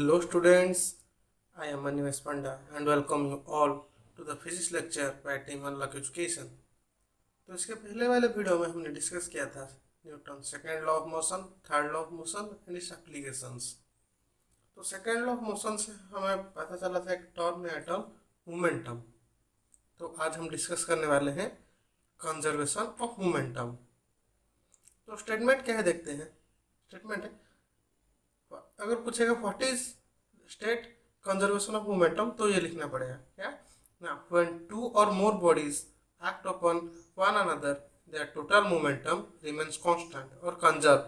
Hello students, I am Manivesh Panda and welcome you all to the physics lecture by Team Unlock Education। तो इसके पहले वाले video में हमने discuss किया था Newton second law of motion, third law of motion and it's applications. तो second law of motion से हमें पता चला था एक टर्म नया टर्म मोमेंटम। तो आज हम डिस्कस करने वाले हैं कंजर्वेशन ऑफ मोमेंटम। तो स्टेटमेंट क्या है देखते हैं। स्टेटमेंट है, अगर पूछेगा what is state conservation of momentum तो ये लिखना पड़ेगा क्या ना, when two or more bodies act upon one another their total momentum remains constant or conserved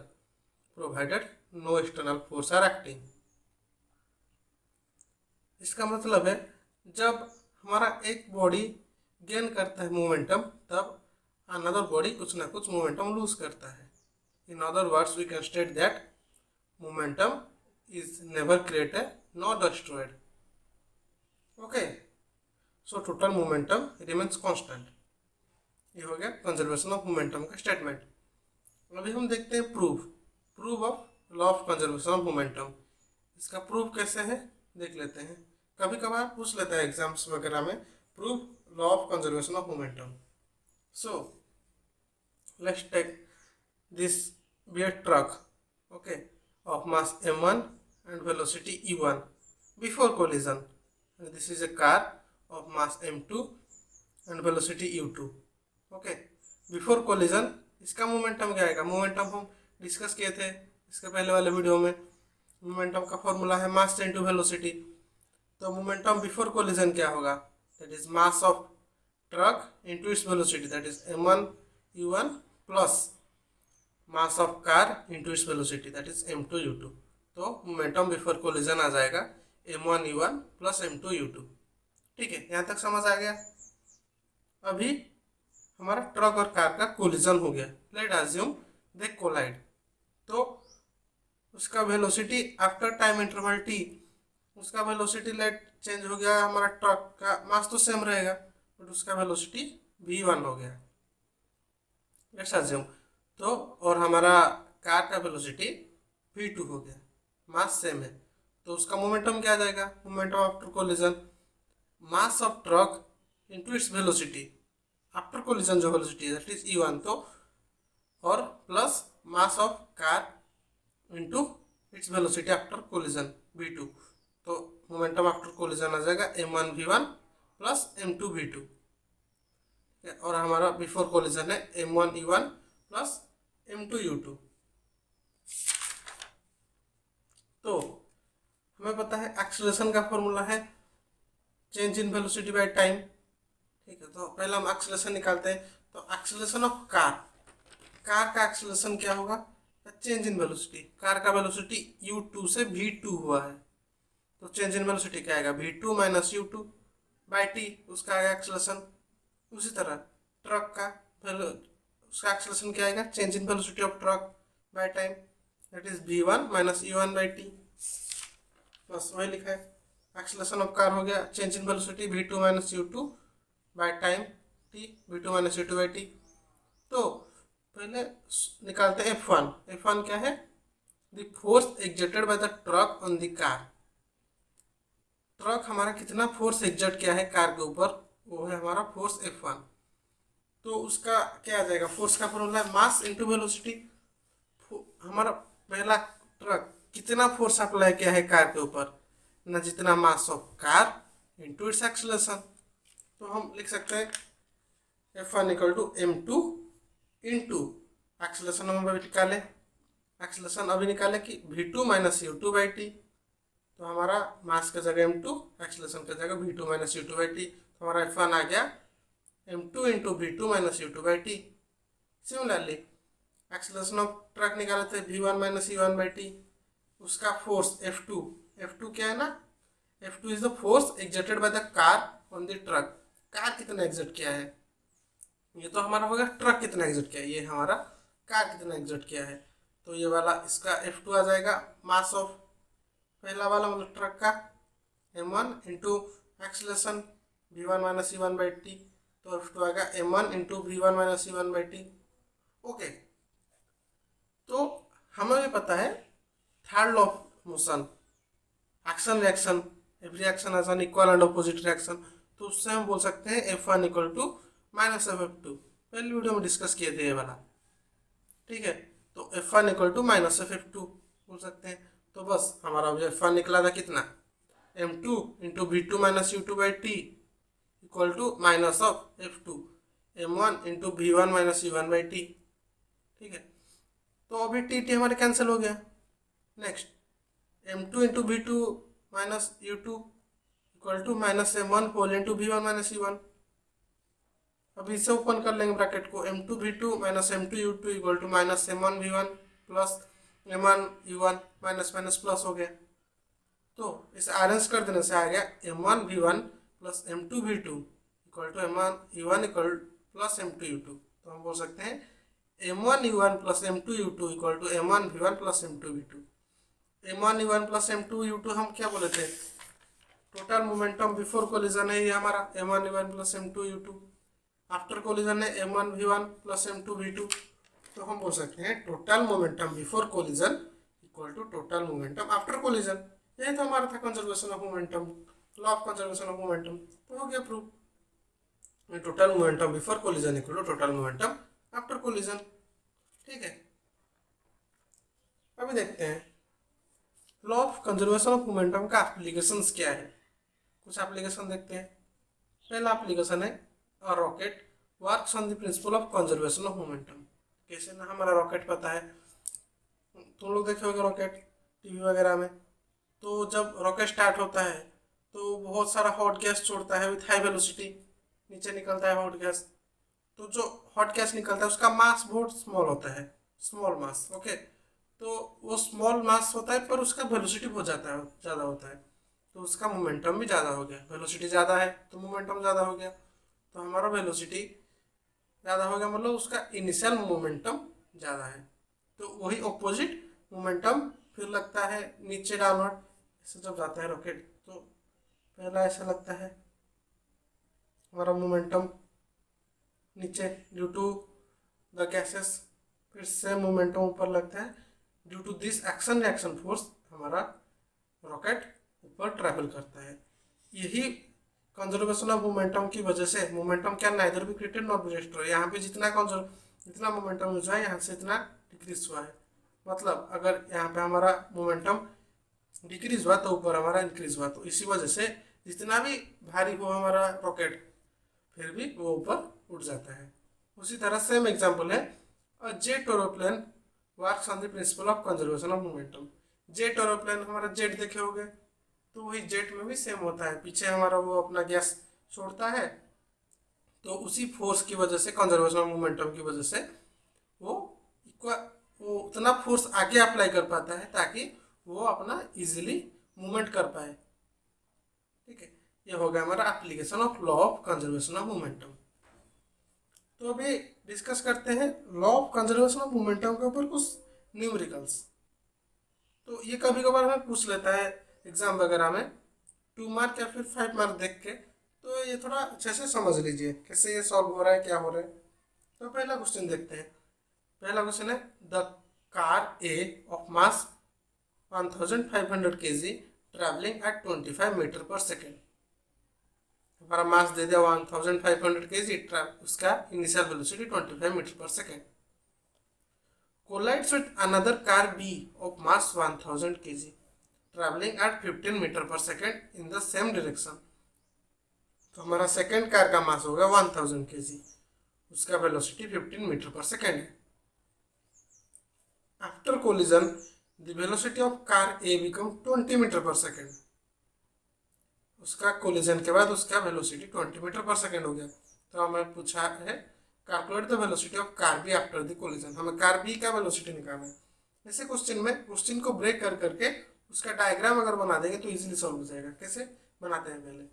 provided no external force are acting. इसका मतलब है जब हमारा एक बॉडी गेन करता है मोमेंटम तब अनदर बॉडी कुछ ना कुछ मोमेंटम लूज करता है। In other words we can state that momentum is never created nor destroyed. Okay, so total momentum remains constant। ये हो गया कंजर्वेशन ऑफ मोमेंटम का स्टेटमेंट। अभी हम देखते हैं proof of law of conservation of momentum. इसका प्रूफ कैसे है देख लेते हैं। कभी कभार पूछ लेता है एग्जाम्स वगैरह में proof law of conservation of momentum. So let's take this be a truck, okay, of mass m1 and velocity e1 before collision, and this is a car of mass m2 and velocity u2। okay, before collision इसका momentum क्या आएगा। Momentum हम discuss किए थे इसके पहले वाले video में। मोमेंटम का फॉर्मूला है मास इनटू वेलोसिटी। तो मोमेंटम बिफोर कोलिजन क्या होगा, that is mass of truck into its velocity, that is m1 u1 plus mass of car into its velocity, that is m2 u2। तो momentum before collision आ जाएगा m1 u1 plus m2 u2। ठीक है, यहाँ तक समझ आ गया। अभी हमारा ट्रक और कार का कोलिजन हो गया। लेट अज्यूम दे कोलाइड। तो उसका velocity after time interval t, उसका वेलोसिटी लेट चेंज हो गया। हमारा ट्रक का मास तो सेम रहेगा बट उसका वेलोसिटी v1 हो गया। लेट्स अज्यूम तो और हमारा कार का वेलोसिटी v2 हो गया, मास सेम है। तो उसका मोमेंटम क्या आ जाएगा, momentum after collision mass of truck into its velocity after collision जो वेलोसिटी है दैट इज e1, तो और plus mass of car into its velocity after collision v2। तो मोमेंटम आफ्टर कोलिजन आ जाएगा m1 v1 plus m2 v2। और हमारा before collision है m1 e1 plus m2 u2। तो हमें पता है एक्सेलरेशन का फॉर्मूला है change in velocity by time. ठीक है, तो पहले हम एक्सेलरेशन निकालते हैं। तो एक्सेलरेशन ऑफ कार का एक्सेलरेशन क्या होगा, चेंज इन वेलोसिटी। कार का वेलोसिटी u2 से v2 हुआ है तो चेंज इन वेलोसिटी क्या आएगा, v2 minus u2 by t, उसका आएगा एक्सेलरेशन। उसी तरह ट्रक का उसका एक्सेलरेशन क्या आएगा, change in velocity of truck by time, that is v1 minus u1 by t। बस वही लिखा है। एक्सेलरेशन ऑफ कार हो गया change in velocity v2 minus u2 by time t, v2 minus u2 by t। तो पहले निकालते हैं f1 क्या है, the force exerted by the truck on the car. Truck हमारा कितना फोर्स एक्सर्ट किया है कार के ऊपर, वो है हमारा फोर्स f1। तो उसका क्या आ जाएगा, फोर्स का फॉर्मूला है मास इनटू वेलोसिटी। हमारा पहला ट्रक कितना फोर्स अप्लाई किया है कार के ऊपर ना, जितना मास of car into its acceleration. तो हम लिख सकते हैं f1 equal to m2 into acceleration हम अभी निकाले, एक्सेलरेशन अभी निकाले कि v2 minus u2 by t। तो हमारा मास का जगह m2, एक्सेलरेशन का जगह v2 minus u2 by t। तो हमारा f1 आ गया m2 into v2 minus u2 by t। Similarly acceleration of truck निकाले थे v1 minus u1 by t। उसका फोर्स f2 क्या है ना, f2 is the force exerted by the car on the truck. Car कितना exert किया है, ये तो हमारा होगा ट्रक कितना एक्सर्ट किया है, ये हमारा कार कितना एक्सर्ट किया है। तो ये वाला इसका f2 आ जाएगा मास ऑफ पहला वाला मतलब ट्रक का m1 into acceleration v1 minus u1 by t। तो f2 आएगा m1 into v1 minus u1 by t। Okay, तो हमें भी पता है third law of motion, action reaction, every action has an equal and opposite reaction, तो उससे हम बोल सकते हैं F1 equal to minus F2। पहले वीडियो में डिस्कस किए थे ये वाला, ठीक है। तो F1 equal to minus F2 बोल सकते हैं। तो बस हमारा F1 निकला था कितना, M2 into V2 minus U2 by T equal to minus of F2 M1 into V1 minus U1 by T, ठीक है। तो अभी टी हमारे कैंसिल हो गया। Next M2 into V2 minus U2 equal to minus M1 whole into V1 minus U1। अब इसे open कर लेंगे ब्रैकेट को, M2 V2 minus M2 U2 equal to minus M1 V1 plus M1 U1 minus minus plus हो गया। तो इसे arrange कर देने से आ गया M1 V1 plus M2 V2 equal to M1 U1 equal plus M2 U2। तो हम बोल सकते हैं M1 U1 plus M2 U2 equal to M1 V1 plus M2 V2। M1 U1 plus M2 U2 हम क्या बोले थे, टोटल मोमेंटम बिफोर कोलिजन है ये हमारा M1 U1 plus M2 U2। After collision है M1 V1 plus M2 V2। तो हम बोल सकते हैं total momentum before collision equal to total momentum after collision. यही तो हमारा था conservation of momentum, law of conservation of momentum. तो हो गया proof, total momentum before collision equal to total momentum after collision, ठीक है। अभी देखते हैं law of conservation of momentum का एप्लीकेशंस क्या है। कुछ एप्लीकेशन देखते हैं। पहला एप्लीकेशन है और rocket works on the principle of conservation of momentum. कैसे ना, हमारा रॉकेट पता है, तुम लोग देखे होगे रॉकेट टीवी वगैरह में। तो जब रॉकेट स्टार्ट होता है तो बहुत सारा हॉट गैस छोड़ता है विथ हाई वेलोसिटी, नीचे निकलता है हॉट गैस। तो जो हॉट गैस निकलता है उसका मास बहुत स्मॉल होता है, स्मॉल मास, ओके। तो वो स्मॉल मास होता है पर उसका वेलोसिटी बहुत ज़्यादा होता है, तो उसका मोमेंटम भी ज़्यादा हो गया। वेलोसिटी ज़्यादा है तो मोमेंटम ज़्यादा हो गया। तो हमारा वेलोसिटी ज़्यादा हो गया मतलब उसका इनिशियल मोमेंटम ज़्यादा है। तो वही ऑपोजिट मोमेंटम फिर लगता है नीचे डाउनवर्ड। ऐसे जब जाता है रॉकेट तो पहला ऐसा लगता है हमारा मोमेंटम नीचे ड्यू टू द गैसेस, फिर से मोमेंटम ऊपर लगता है due to this action reaction force. हमारा रॉकेट ऊपर ट्रैवल करता है। यही कंजर्वेशन ऑफ मोमेंटम की वजह से मोमेंटम क्या नाइदर भी क्रिएटेड नॉट बी रेस्टोर। यहाँ पे जितना मोमेंटम यूज है यहाँ से इतना डिक्रीज हुआ है। मतलब अगर यहाँ पे हमारा मोमेंटम डिक्रीज हुआ तो ऊपर हमारा इंक्रीज हुआ। तो इसी वजह से जितना भी भारी हो हमारा रॉकेट फिर भी वो ऊपर उठ जाता है। उसी तरह सेम एग्जाम्पल है jet aeroplane works on the principle of conservation of momentum. Jet aeroplane हमारा जेट देखे होगे, तो वही जेट में भी सेम होता है। पीछे हमारा वो अपना गैस छोड़ता है, तो उसी फोर्स की वजह से कंजर्वेशन ऑफ मोमेंटम की वजह से वो उतना फोर्स आगे अप्लाई कर पाता है ताकि वो अपना इजीली मूवमेंट कर पाए, ठीक है। ये हो गया हमारा application of law of conservation of momentum. तो अभी डिस्कस करते हैं law of conservation of momentum के ऊपर कुछ न्यूमेरिकल्स। तो ये कभी कभार हमें पूछ लेता है एग्जाम वगैरह में 2 मार्क या फिर 5 मार्क देख के, तो ये थोड़ा अच्छे से समझ लीजिए कैसे ये सॉल्व हो रहा है, क्या हो रहा है। तो पहला क्वेश्चन देखते हैं। पहला क्वेश्चन है the car A of mass 1500 kg travelling at 25 metre per second. हमारा मास दे दिया 1500 kg, उसका initial velocity 25 metre per second. collides with another car B of mass 1000 kg traveling at 15 metre per second in the same direction। तो हमारा second car का मास होगा 1000 kg, उसका velocity 15 metre per second है। After collision the velocity of car A become 20 metre per second. उसका collision के बाद उसका वेलोसिटी 20 मीटर पर सेकेंड हो गया। तो हमें पूछा है calculate the velocity of car B after the collision. हमें कार बी का वेलोसिटी निकालना है। ऐसे क्वेश्चन में क्वेश्चन को ब्रेक कर करके उसका डायग्राम अगर बना देंगे तो इजीली सॉल्व हो जाएगा। कैसे बनाते हैं, पहले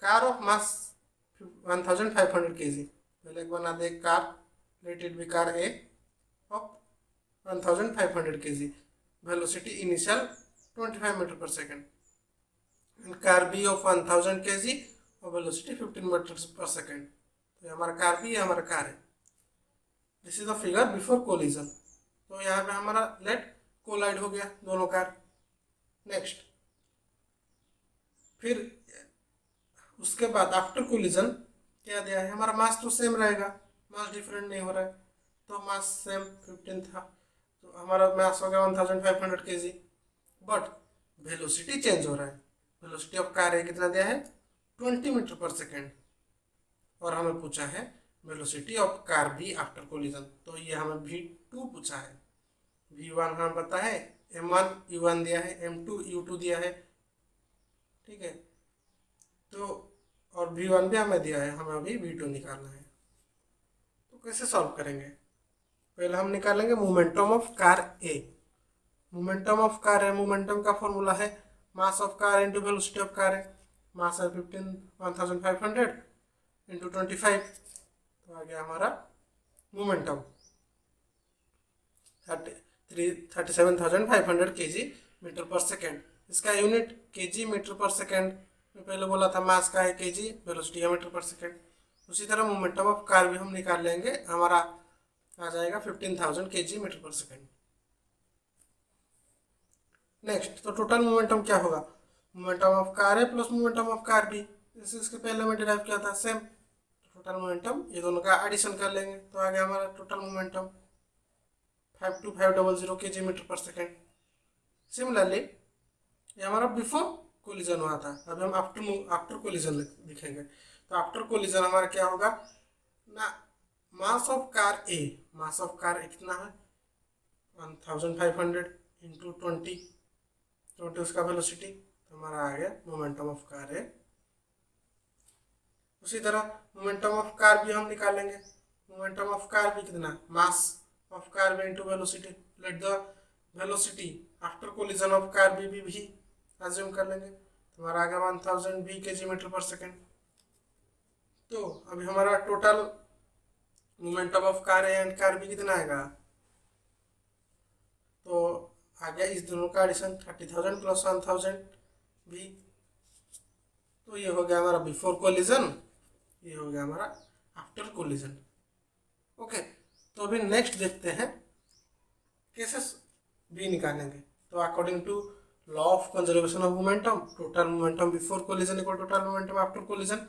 कार ऑफ मास 1500 kg, पहले बना दे car, let it be car A of 1500 kg, velocity initial 25 metre per second, car B of 1000 kg और वेलोसिटी 15 मीटर पर सेकेंड। तो हमारा कार भी है, हमारा कार है। This is the figure before collision. तो यहाँ पे हमारा लेट कोलाइड हो गया दोनों कार। नेक्स्ट फिर उसके बाद आफ्टर कोलिजन क्या दिया है, हमारा मास तो सेम रहेगा, मास डिफरेंट नहीं हो रहा है, तो मास सेम 15 था, तो हमारा मास हो गया 1500 kg। बट वेलोसिटी चेंज हो रहा है, वेलोसिटी ऑफ कार है कितना दिया है 20 मीटर पर सेकेंड, और हमें पूछा है velocity of car B after collision, तो ये हमें v2 पूछा है। v1 हमें पता है m1 u1 दिया है, m2 u2 दिया है, ठीक है। तो और v1 भी हमें दिया है, हमें अभी v2 निकालना है। तो कैसे सॉल्व करेंगे, पहले हम निकालेंगे momentum of car A. Momentum of car है, मोमेंटम का फॉर्मूला है मास of car into velocity of car है, मास है 1500 इंटू 25, तो आ गया हमारा momentum 37,500 kg metre per second. इसका unit kg metre per second में पहले बोला था, मास का है kg, वेलोसिटी है मीटर पर सेकेंड। उसी तरह मोमेंटम ऑफ कार भी हम निकाल लेंगे, हमारा आ जाएगा 15,000 kg metre per second. Next, तो टोटल मोमेंटम क्या होगा, मोमेंटम ऑफ कार है प्लस मोमेंटम ऑफ कार भी, जैसे इसके पहले में डिराइव किया था सेम। टोटल मोमेंटम ये दोनों का एडिशन कर लेंगे, तो आ गया हमारा total momentum 52500 kg metre per second. Similarly ये हमारा बिफोर कोलिजन हुआ था, अभी हम आफ्टर कोलिजन लिखेंगे। तो आफ्टर कोलिजन हमारा क्या होगा ना, mass of car A, mass of car A कितना है 1500 इंटू 20 उसका वेलोसिटी, तो हमारा आ गया मोमेंटम ऑफ कार ए। उसी तरह मोमेंटम ऑफ कार भी हम निकालेंगे, मोमेंटम ऑफ कार भी कितना, mass of car B into velocity, let the velocity after collision of car B भी अज्यूम कर लेंगे, तो हमारा आ गया 1000 v kg metre per second. तो अभी हमारा total momentum of car A and car B कितना आएगा, तो आ गया इस दोनों का एडिशन 30,000 प्लस 1000 भी, तो ये हो गया हमारा बिफोर कोलिजन, ये हो गया हमारा आफ्टर कोलिजन। ओके, तो अभी नेक्स्ट देखते हैं कैसे भी निकालेंगे। तो according to law of conservation of momentum, total momentum before collision equal total momentum after collision,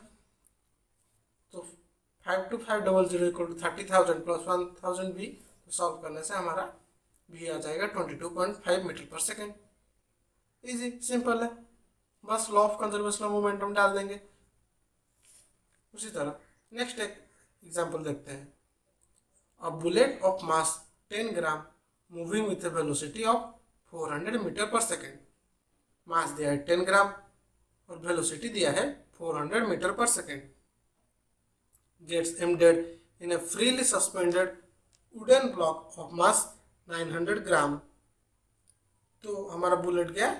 तो 52500 इक्वल टू 30,000 प्लस 1000 भी, तो सॉल्व करने से हमारा भी आ जाएगा 22.5 metre per second. Easy simple है, बस law of conservation of momentum डाल देंगे। उसी तरह नेक्स्ट एक एग्जांपल देखते हैं। A bullet of mass 10 gram moving with a velocity of 400 metre per second, mass दिया है 10 ग्राम और वेलोसिटी दिया है 400 metre per second, gets embedded in a freely suspended wooden block of mass 900 gram. तो हमारा बुलेट गया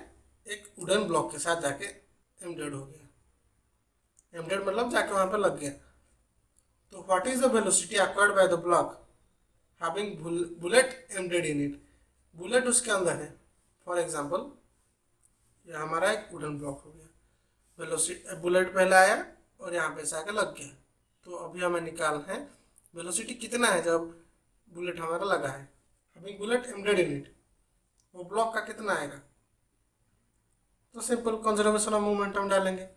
एक वुडन ब्लॉक के साथ जाके एम्बेडेड हो गया, एम्बेडेड मतलब जाके वहां पर लग गया। तो what is the velocity acquired by the block having bullet embedded in it, bullet उसके अंदर है। फॉर एग्जांपल ये हमारा एक वुडन ब्लॉक हो गया, वेलोसिटी बुलेट पहले आया और यहाँ पे से आके लग गया, तो अभी हमें निकालना है वेलोसिटी कितना है जब बुलेट हमारा लगा है, having bullet embedded in it, वो ब्लॉक का कितना आएगा। तो सिंपल कंजर्वेशन ऑफ मोमेंटम डालेंगे,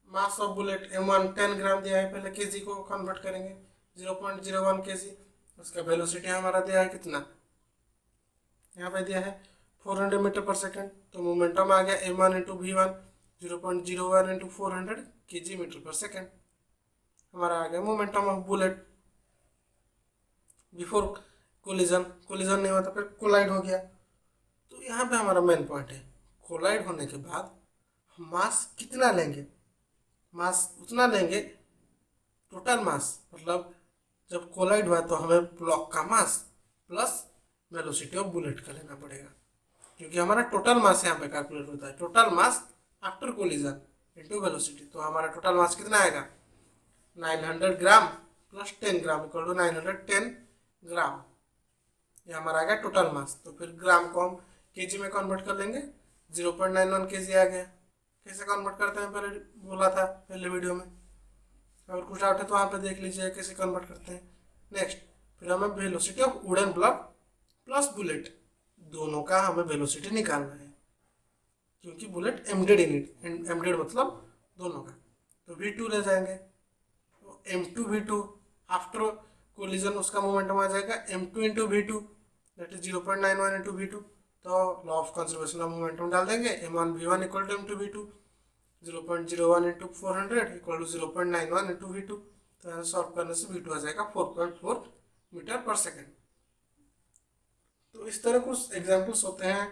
मास ऑफ बुलेट m1 10 ग्राम दिया है, पहले kg को कन्वर्ट करेंगे 0.01 kg, उसका वेलोसिटी हमारा दिया है कितना, यहाँ पे दिया है 400 मीटर पर सेकेंड, तो मोमेंटम आ गया m1 into v1 0.01 into 400 kg metre per second, हमारा आ गया momentum of bullet before collision. Collision नहीं हुआ तो फिर कोलाइड हो गया। तो यहाँ पे हमारा मेन पॉइंट है, कोलाइड होने के बाद हम मास कितना लेंगे, मास उतना लेंगे टोटल मास, मतलब जब कोलाइड हुआ तो हमें ब्लॉक का mass plus velocity of bullet का लेना पड़ेगा, क्योंकि हमारा टोटल मास यहाँ पे कैलकुलेट होता है, total mass after collision into velocity. तो हमारा टोटल मास कितना आएगा 900 gram plus 10 gram equal to 910 gram, ये हमारा आ गया टोटल मास। तो फिर ग्राम को हम केजी में कन्वर्ट कर लेंगे, 0.91 kg आ गया। कैसे कन्वर्ट करते हैं पहले बोला था पहले वीडियो में, अगर कुछ डाउट है तो वहाँ पे देख लीजिए कैसे कन्वर्ट करते हैं। नेक्स्ट फिर हमें velocity of wooden block plus bullet दोनों का हमें वेलोसिटी निकालना है, क्योंकि bullet embedded in it, embedded मतलब दोनों का। तो V2 ले जाएंगे, तो M2 V2 आफ्टर कोलिजन उसका मोमेंटम आ जाएगा M2 into V2, that is 0.91 into V2। तो law of conservation of momentum डाल देंगे, M1 V1 equal to M2 V2, 0.01 into 400 equal to 0.91 into V2। तो यहाँ सॉल्व करने से V2 आ जाएगा 4.4 मीटर पर सेकेंड। तो इस तरह कुछ एग्जाम्पल्स होते हैं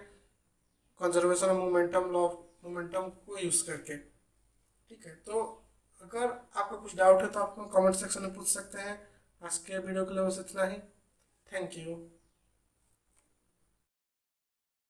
conservation of momentum, law of momentum को यूज करके। ठीक है, तो अगर आपका कुछ डाउट है तो आप कमेंट सेक्शन में पूछ सकते हैं। आज के वीडियो के लिए बस इतना ही। Thank you.